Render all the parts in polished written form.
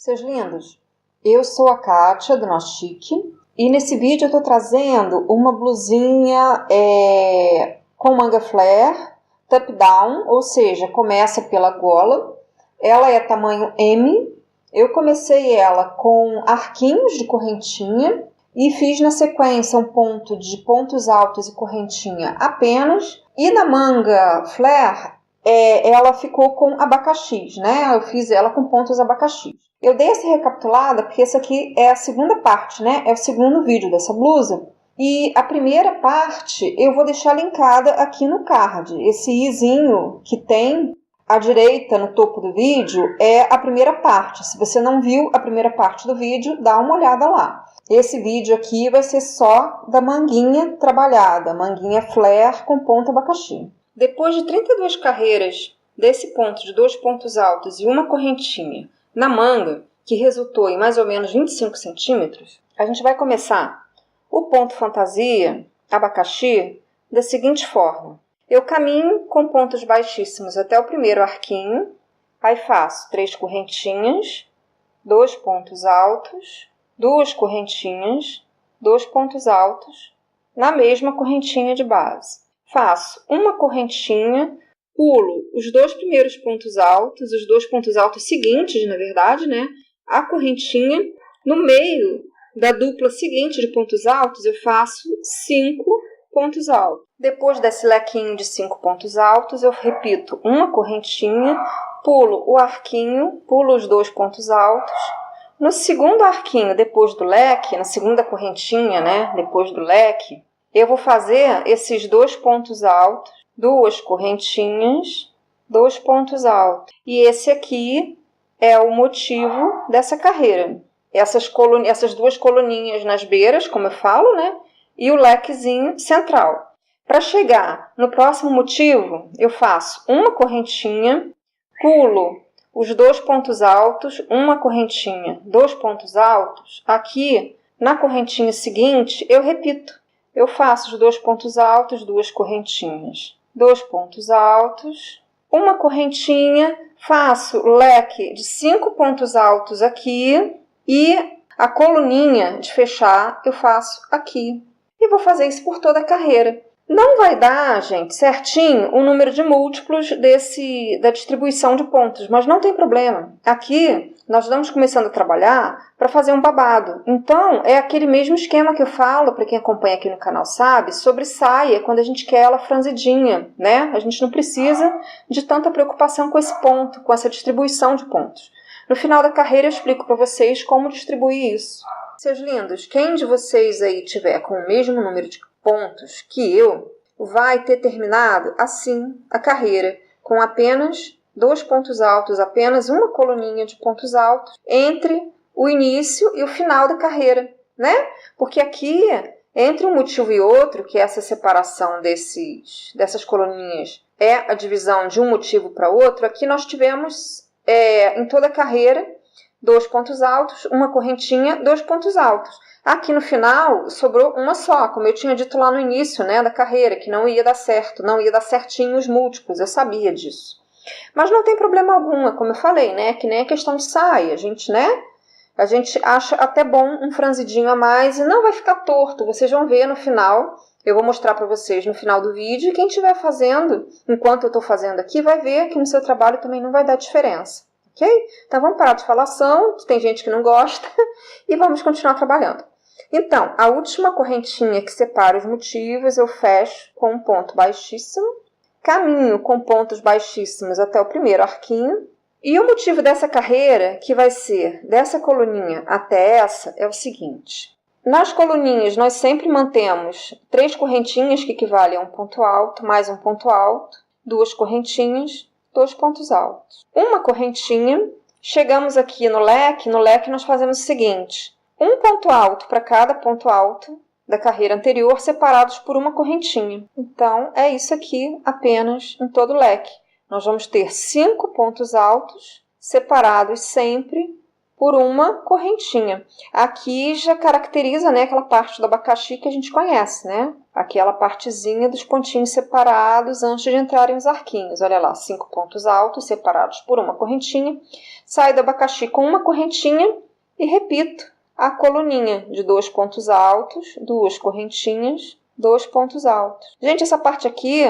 Seus lindos, eu sou a Kátia do Nó Chique e nesse vídeo eu estou trazendo uma blusinha com manga flare, top down, ou seja, começa pela gola. Ela é tamanho M. Eu comecei ela com arquinhos de correntinha e fiz na sequência um ponto de pontos altos e correntinha apenas. E na manga flare, ela ficou com abacaxis, né? Eu fiz ela com pontos abacaxis. Eu dei essa recapitulada porque essa aqui é a segunda parte, né? É o segundo vídeo dessa blusa. E a primeira parte eu vou deixar linkada aqui no card. Esse izinho que tem à direita no topo do vídeo é a primeira parte. Se você não viu a primeira parte do vídeo, dá uma olhada lá. Esse vídeo aqui vai ser só da manguinha trabalhada, manguinha flare com ponto abacaxi. Depois de 32 carreiras desse ponto de 2 pontos altos e uma correntinha na manga, que resultou em mais ou menos 25 centímetros, a gente vai começar o ponto fantasia, abacaxi, da seguinte forma. Eu caminho com pontos baixíssimos até o primeiro arquinho, aí faço 3 correntinhas, 2 pontos altos, 2 correntinhas, 2 pontos altos, na mesma correntinha de base. Faço uma correntinha, pulo os 2 primeiros pontos altos, os 2 pontos altos seguintes, na verdade, né? A correntinha, no meio da dupla seguinte de pontos altos, eu faço 5 pontos altos. Depois desse lequinho de 5 pontos altos, eu repito uma correntinha, pulo o arquinho, pulo os 2 pontos altos. No segundo arquinho, depois do leque, na segunda correntinha, né? Depois do leque, eu vou fazer esses 2 pontos altos, 2 correntinhas, 2 pontos altos. E esse aqui é o motivo dessa carreira. Essas 2 coluninhas nas beiras, como eu falo, né? E o lequezinho central. Para chegar no próximo motivo, eu faço uma correntinha, pulo os 2 pontos altos, uma correntinha, 2 pontos altos. Aqui, na correntinha seguinte, eu repito. Eu faço os 2 pontos altos, 2 correntinhas, 2 pontos altos, uma correntinha, faço leque de 5 pontos altos aqui e a coluninha de fechar eu faço aqui. E vou fazer isso por toda a carreira. Não vai dar, gente, certinho o número de múltiplos da distribuição de pontos, mas não tem problema. Aqui, nós estamos começando a trabalhar para fazer um babado. Então, é aquele mesmo esquema que eu falo, para quem acompanha aqui no canal sabe, sobre saia, quando a gente quer ela franzidinha, né? A gente não precisa de tanta preocupação com esse ponto, com essa distribuição de pontos. No final da carreira, eu explico para vocês como distribuir isso. Seus lindos, quem de vocês aí tiver com o mesmo número de pontos que eu, vai ter terminado assim a carreira, com apenas 2 pontos altos, apenas uma coluninha de pontos altos entre o início e o final da carreira, né? Porque aqui, entre um motivo e outro, que é essa separação dessas coluninhas, é a divisão de um motivo para outro, aqui nós tivemos, em toda a carreira, 2 pontos altos, uma correntinha, 2 pontos altos. Aqui no final sobrou uma só, como eu tinha dito lá no início, né, da carreira, que não ia dar certo, não ia dar certinho os múltiplos, eu sabia disso. Mas não tem problema algum, como eu falei, né, que nem a questão de saia, a gente acha até bom um franzidinho a mais e não vai ficar torto, vocês vão ver no final, eu vou mostrar para vocês no final do vídeo, e quem estiver fazendo, enquanto eu estou fazendo aqui, vai ver que no seu trabalho também não vai dar diferença. Ok? Então vamos parar de falação, tem gente que não gosta, e vamos continuar trabalhando. Então, a última correntinha que separa os motivos eu fecho com um ponto baixíssimo, caminho com pontos baixíssimos até o primeiro arquinho, e o motivo dessa carreira, que vai ser dessa coluninha até essa, é o seguinte. Nas coluninhas nós sempre mantemos 3 correntinhas que equivalem a um ponto alto, mais um ponto alto, 2 correntinhas, 2 pontos altos. Uma correntinha, chegamos aqui no leque nós fazemos o seguinte, um ponto alto para cada ponto alto da carreira anterior, separados por uma correntinha. Então, é isso aqui apenas em todo o leque. Nós vamos ter 5 pontos altos, separados sempre por uma correntinha. Aqui já caracteriza, né, aquela parte do abacaxi que a gente conhece, né? Aquela partezinha dos pontinhos separados antes de entrarem os arquinhos. Olha lá, 5 pontos altos separados por uma correntinha. Saio do abacaxi com uma correntinha e repito a coluninha de 2 pontos altos, 2 correntinhas, 2 pontos altos. Gente, essa parte aqui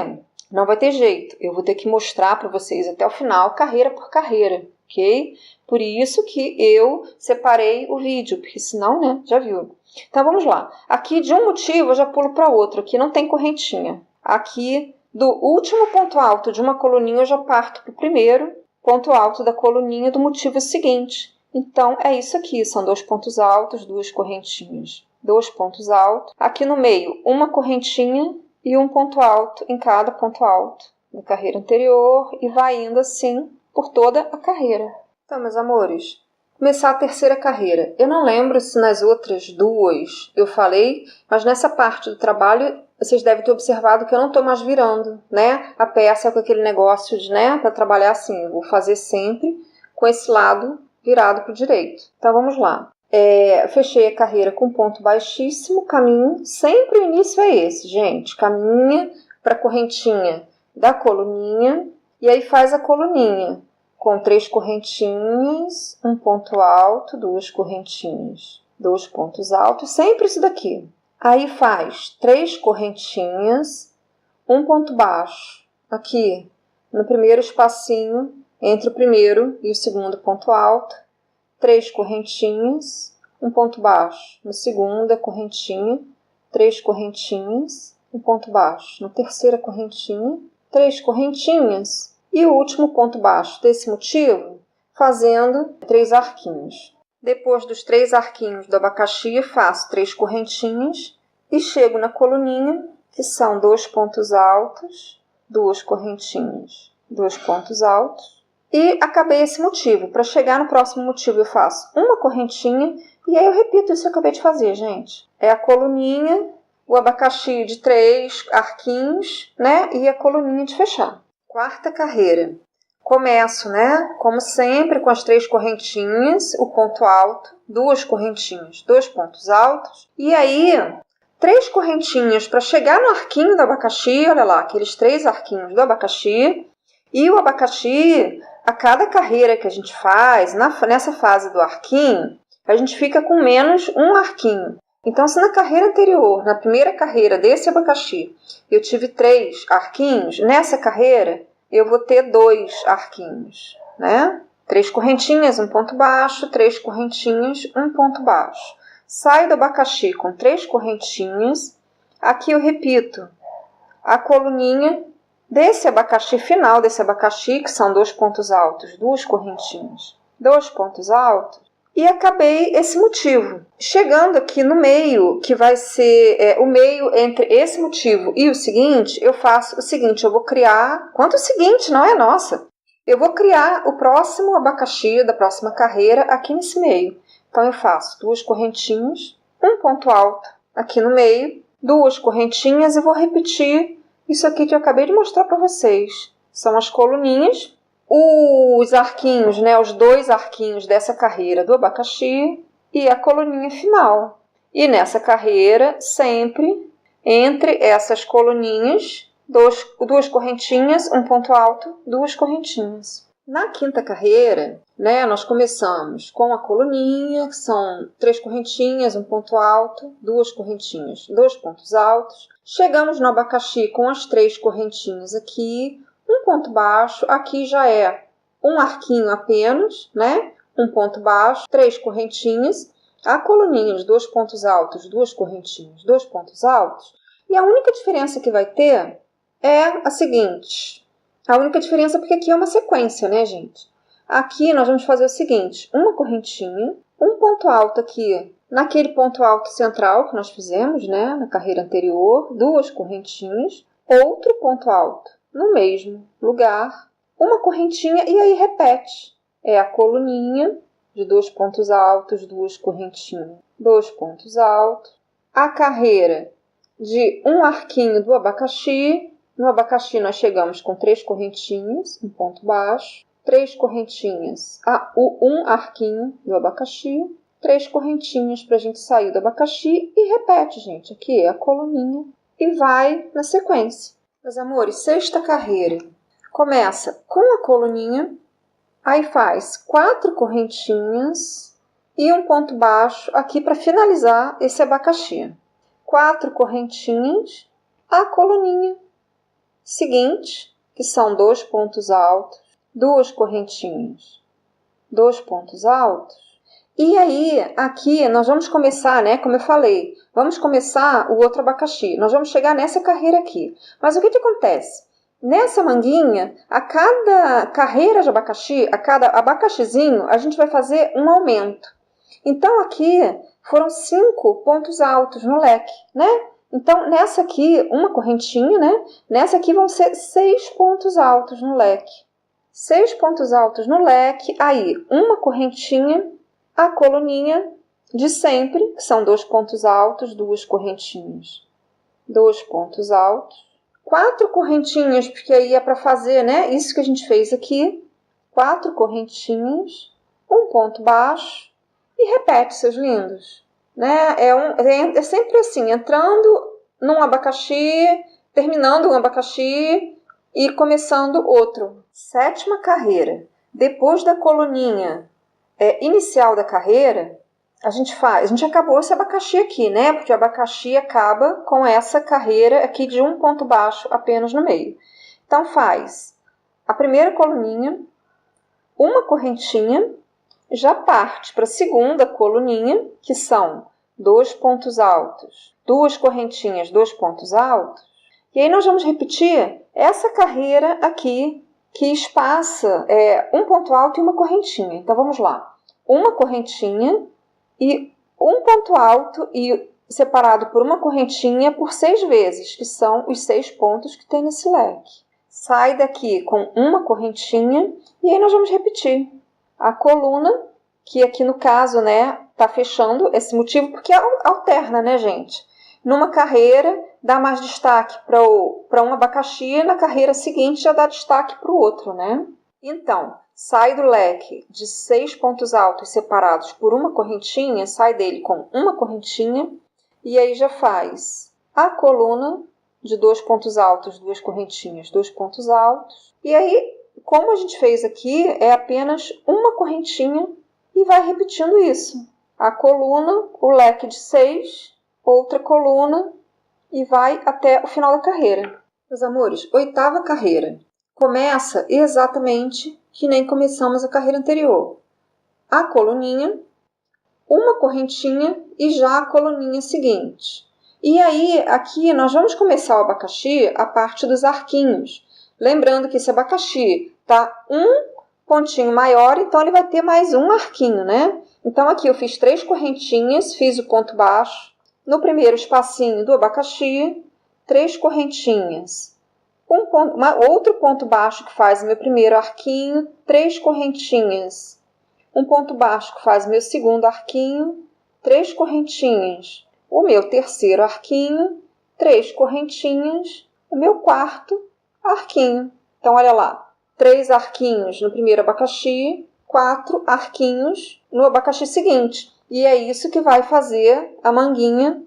não vai ter jeito. Eu vou ter que mostrar para vocês até o final, carreira por carreira, ok? Por isso que eu separei o vídeo, porque senão, né, já viu. Então, vamos lá. Aqui, de um motivo, eu já pulo para outro. Aqui não tem correntinha. Aqui, do último ponto alto de uma coluninha, eu já parto para o primeiro ponto alto da coluninha do motivo seguinte. Então, é isso aqui. São 2 pontos altos, 2 correntinhas, 2 pontos altos. Aqui no meio, uma correntinha e um ponto alto em cada ponto alto da carreira anterior. E vai indo assim por toda a carreira. Então, meus amores, começar a terceira carreira. Eu não lembro se nas outras duas eu falei, mas nessa parte do trabalho vocês devem ter observado que eu não estou mais virando, né, a peça com aquele negócio de, né, para trabalhar assim. Eu vou fazer sempre com esse lado virado para o direito. Então, vamos lá. Fechei a carreira com ponto baixíssimo, caminho. Sempre o início é esse, gente. Caminha para a correntinha da coluninha e aí faz a coluninha com 3 correntinhas, um ponto alto, 2 correntinhas, 2 pontos altos, sempre isso daqui. Aí faz 3 correntinhas, um ponto baixo, aqui no primeiro espacinho, entre o primeiro e o segundo ponto alto, 3 correntinhas, um ponto baixo, na segunda correntinha, 3 correntinhas, um ponto baixo, na terceira correntinha, 3 correntinhas, e o último ponto baixo desse motivo, fazendo 3 arquinhos. Depois dos 3 arquinhos do abacaxi, faço 3 correntinhas e chego na coluninha, que são 2 pontos altos, 2 correntinhas, 2 pontos altos. E acabei esse motivo. Para chegar no próximo motivo, eu faço uma correntinha e aí eu repito isso que eu acabei de fazer, gente. É a coluninha, o abacaxi de 3 arquinhos, né? E a coluninha de fechar. Quarta carreira. Começo, né, como sempre, com as 3 correntinhas, o ponto alto, 2 correntinhas, 2 pontos altos. E aí, 3 correntinhas para chegar no arquinho do abacaxi, olha lá, aqueles 3 arquinhos do abacaxi. E o abacaxi, a cada carreira que a gente faz, nessa fase do arquinho, a gente fica com menos um arquinho. Então, se na carreira anterior, na primeira carreira desse abacaxi, eu tive 3 arquinhos, nessa carreira eu vou ter 2 arquinhos, né? 3 correntinhas, um ponto baixo, 3 correntinhas, um ponto baixo. Saio do abacaxi com 3 correntinhas, aqui eu repito a coluninha desse abacaxi final, desse abacaxi, que são 2 pontos altos, 2 correntinhas, 2 pontos altos. E acabei esse motivo. Chegando aqui no meio, que vai ser o meio entre esse motivo e o seguinte, eu faço o seguinte, eu vou criar... Quanto o seguinte, não é nossa. Eu vou criar o próximo abacaxi da próxima carreira aqui nesse meio. Então, eu faço 2 correntinhas, um ponto alto aqui no meio, 2 correntinhas e vou repetir isso aqui que eu acabei de mostrar para vocês. São as coluninhas. Os arquinhos, né, os 2 arquinhos dessa carreira do abacaxi e a coluninha final. E nessa carreira, sempre, entre essas coluninhas, 2 correntinhas, um ponto alto, 2 correntinhas. Na quinta carreira, né, nós começamos com a coluninha, que são 3 correntinhas, um ponto alto, 2 correntinhas, 2 pontos altos. Chegamos no abacaxi com as 3 correntinhas aqui, um ponto baixo, aqui já é um arquinho apenas, né? Um ponto baixo, 3 correntinhas, a coluninha de 2 pontos altos, 2 correntinhas, 2 pontos altos. E a única diferença que vai ter é a seguinte. A única diferença porque aqui é uma sequência, né, gente? Aqui nós vamos fazer o seguinte, uma correntinha, um ponto alto aqui, naquele ponto alto central que nós fizemos, né, na carreira anterior, 2 correntinhas, outro ponto alto no mesmo lugar, uma correntinha e aí repete. É a coluninha de 2 pontos altos, 2 correntinhas, 2 pontos altos. A carreira de um arquinho do abacaxi. No abacaxi nós chegamos com 3 correntinhas, um ponto baixo, 3 correntinhas, um arquinho do abacaxi, 3 correntinhas para a gente sair do abacaxi e repete, gente, aqui é a coluninha e vai na sequência. Meus amores, sexta carreira, começa com a coluninha, aí faz 4 correntinhas e um ponto baixo aqui para finalizar esse abacaxi. 4 correntinhas, a coluninha seguinte, que são 2 pontos altos, 2 correntinhas, 2 pontos altos. E aí, aqui, nós vamos começar, né, como eu falei, vamos começar o outro abacaxi. Nós vamos chegar nessa carreira aqui. Mas o que acontece? Nessa manguinha, a cada carreira de abacaxi, a cada abacaxizinho, a gente vai fazer um aumento. Então, aqui foram 5 pontos altos no leque, né? Então, nessa aqui, uma correntinha, né? Nessa aqui vão ser 6 pontos altos no leque. 6 pontos altos no leque, aí uma correntinha, a coluninha de sempre, que são 2 pontos altos, 2 correntinhas, 2 pontos altos, 4 correntinhas, porque aí é para fazer, né? Isso que a gente fez aqui, 4 correntinhas, um ponto baixo e repete, seus lindos. Né? É sempre assim, entrando num abacaxi, terminando um abacaxi e começando outro. Sétima carreira, depois da coluninha inicial da carreira, a gente acabou esse abacaxi aqui, né? Porque o abacaxi acaba com essa carreira aqui de um ponto baixo apenas no meio. Então, faz a primeira coluninha, uma correntinha, já parte para a segunda coluninha, que são 2 pontos altos, 2 correntinhas, 2 pontos altos. E aí nós vamos repetir essa carreira aqui, que espaça um ponto alto e uma correntinha. Então, vamos lá. Uma correntinha e um ponto alto e separado por uma correntinha por 6 vezes, que são os 6 pontos que tem nesse leque. Sai daqui com uma correntinha e aí nós vamos repetir a coluna, que aqui no caso, né, tá fechando esse motivo, porque alterna, né, gente? Numa carreira, dá mais destaque para um abacaxi, na carreira seguinte já dá destaque para o outro, né? Então, sai do leque de 6 pontos altos separados por uma correntinha, sai dele com uma correntinha, e aí já faz a coluna de 2 pontos altos, 2 correntinhas, 2 pontos altos. E aí, como a gente fez aqui, é apenas uma correntinha e vai repetindo isso. A coluna, o leque de 6, outra coluna e vai até o final da carreira. Meus amores, oitava carreira. Começa exatamente que nem começamos a carreira anterior. A coluninha, uma correntinha e já a coluninha seguinte. E aí, aqui nós vamos começar o abacaxi a parte dos arquinhos. Lembrando que esse abacaxi está um pontinho maior, então ele vai ter mais um arquinho, né? Então, aqui eu fiz 3 correntinhas, fiz o ponto baixo. No primeiro espacinho do abacaxi, 3 correntinhas. Outro ponto baixo que faz o meu primeiro arquinho, 3 correntinhas. Um ponto baixo que faz o meu segundo arquinho, 3 correntinhas. O meu terceiro arquinho, 3 correntinhas. O meu quarto arquinho. Então, olha lá, 3 arquinhos no primeiro abacaxi, 4 arquinhos no abacaxi seguinte. E é isso que vai fazer a manguinha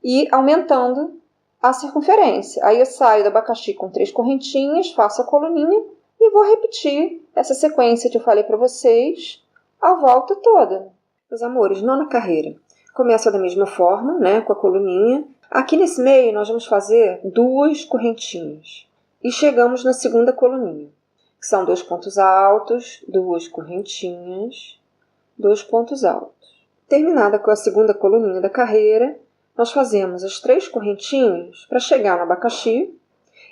ir aumentando a circunferência. Aí eu saio do abacaxi com 3 correntinhas, faço a coluninha e vou repetir essa sequência que eu falei para vocês a volta toda. Meus amores, nona carreira. Começa da mesma forma, né, com a coluninha. Aqui nesse meio nós vamos fazer 2 correntinhas. E chegamos na segunda coluninha, que são 2 pontos altos, 2 correntinhas, 2 pontos altos. Terminada com a segunda coluninha da carreira, nós fazemos as 3 correntinhas para chegar no abacaxi.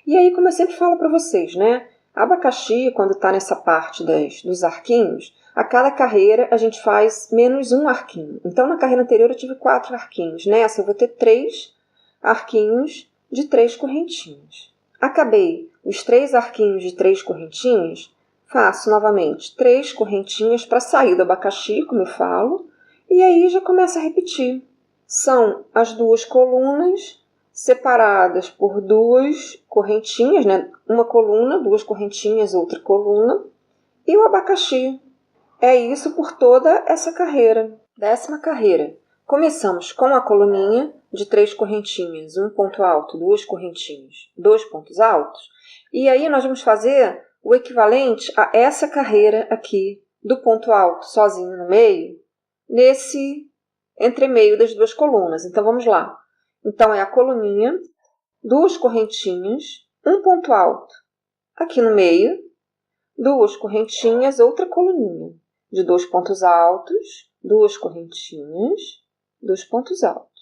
E aí, como eu sempre falo para vocês, né? Abacaxi, quando está nessa parte dos arquinhos, a cada carreira a gente faz menos um arquinho. Então, na carreira anterior eu tive 4 arquinhos. Nessa eu vou ter 3 arquinhos de 3 correntinhas. Acabei os 3 arquinhos de 3 correntinhas, faço novamente 3 correntinhas para sair do abacaxi, como eu falo, e aí já começa a repetir. São as 2 colunas separadas por 2 correntinhas, né? Uma coluna, 2 correntinhas, outra coluna, E o abacaxi. É isso por toda essa carreira. 10ª carreira. Começamos com a coluninha de 3 correntinhas, um ponto alto, 2 correntinhas, 2 pontos altos. E aí nós vamos fazer o equivalente a essa carreira aqui, do ponto alto sozinho no meio, nesse entremeio das duas colunas. Então, vamos lá. Então, é a coluninha, 2 correntinhas, um ponto alto aqui no meio, 2 correntinhas, outra coluninha de 2 pontos altos, 2 correntinhas, 2 pontos altos.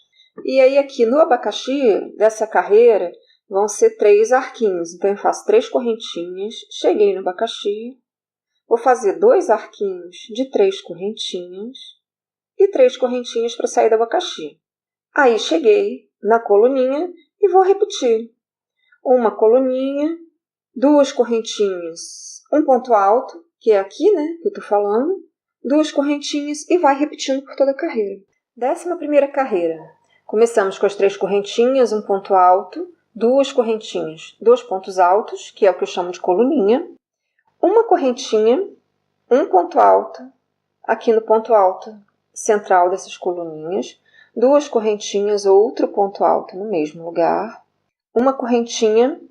E aí, aqui no abacaxi, dessa carreira, vão ser 3 arquinhos. Então, eu faço 3 correntinhas, cheguei no abacaxi, vou fazer 2 arquinhos de 3 correntinhas e 3 correntinhas para sair do abacaxi. Aí, cheguei na coluninha e vou repetir. Uma coluninha, 2 correntinhas, um ponto alto, que é aqui, né, que eu estou falando, 2 correntinhas e vai repetindo por toda a carreira. 11ª carreira. Começamos com as 3 correntinhas, um ponto alto, 2 correntinhas, 2 pontos altos, que é o que eu chamo de coluninha, uma correntinha, um ponto alto, aqui no ponto alto central dessas coluninhas, 2 correntinhas, outro ponto alto no mesmo lugar, uma correntinha,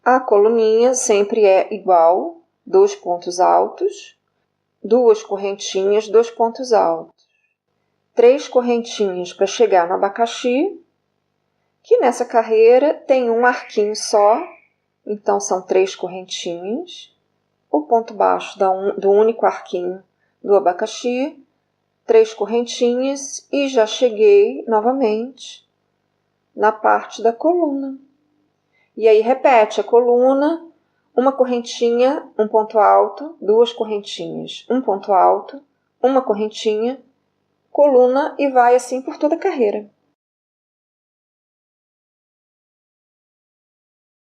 a coluninha sempre é igual, 2 pontos altos, 2 correntinhas, 2 pontos altos, 3 correntinhas para chegar no abacaxi, que nessa carreira tem um arquinho só, então são 3 correntinhas, o ponto baixo do único arquinho do abacaxi, 3 correntinhas e já cheguei novamente na parte da coluna. E aí repete a coluna, uma correntinha, um ponto alto, 2 correntinhas, um ponto alto, uma correntinha, coluna e vai assim por toda a carreira.